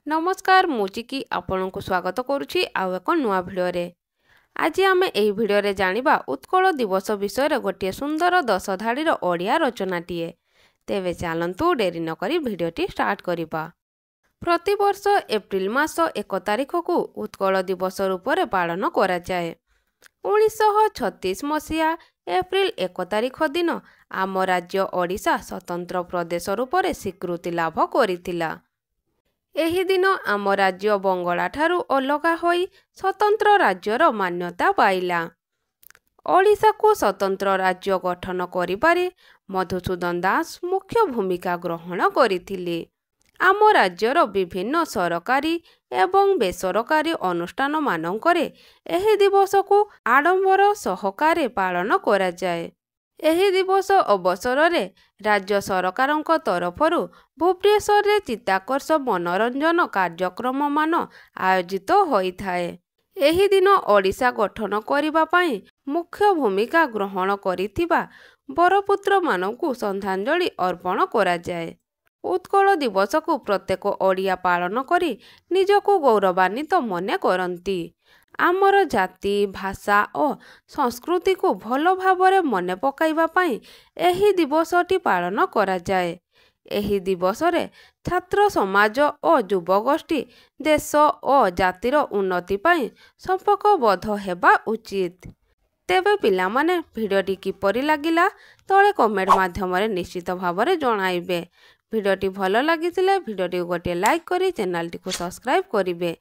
नमस्कार मुचिकी आपण को स्वागत करुछि आउ एक नुआ भिडियो। आज आम यही भिडियो जानिबा उत्कल दिवस विषय गोटे सुंदर 10 धाड़ीर ओडिया रचनाटीए। तेबे चलंतु डेरी नकरी भिडियोटी स्टार्ट करिबा। प्रति वर्ष एप्रिल मास 1 तारिख को उत्कल दिवस रूप में पालन करा जाए। 1936 मसीहा एप्रिल 1 तारिख दिन आम राज्य ओडिशा स्वतंत्र प्रदेश रूप में स्वीकृति लाभ करितिला। एही दिन आम राज्य बंगला ठारू अलगा होई स्वतंत्र राज्यर मान्यता पाइला। ओडिशा को स्वतंत्र राज्य गठन करिबारे मधुसूदन दास मुख्य भूमिका ग्रहण करिथिले। आम राज्यर विभिन्न सरकारी एवं बेसरकारी अनुष्ठान मानंकरे एही दिवस को आडंबर सहकारे पालन करा जाए। एही दिवस अवसर में राज्य सरकारक तरफरु भुवनेश्वर रे चित्ताकर्षक मनोरंजन कार्यक्रम मान आयोजित होइथाए। एही दिन ओडिशा गठन करिबा पई मुख्य भूमिका ग्रहण करिथिबा बरपुत्र मानकु श्रद्धांजलि अर्पण करा जाए। उत्कल दिवस को प्रत्येक ओडिया पालन करी निजको गौरवान्वित मने करंती। आमर जाति भाषा और संस्कृति को भल भावरे मने पकाइबा पई एही दिवसटी पालन करा जाए। एही दिवस रे छात्र समाज और युवगोष्ठी देश और जातिर उन्नति पई संपर्कबद्ध हेबा उचित। तेबे पिला माने भिडियोटी किपरि लागिला तळे कमेंट माध्यम रे निश्चित भावरे जणाइबे। भिडियोटी भल लागिथिले भिडियोटी गोटे लाइक करी चैनल टी को सब्सक्राइब करिवे।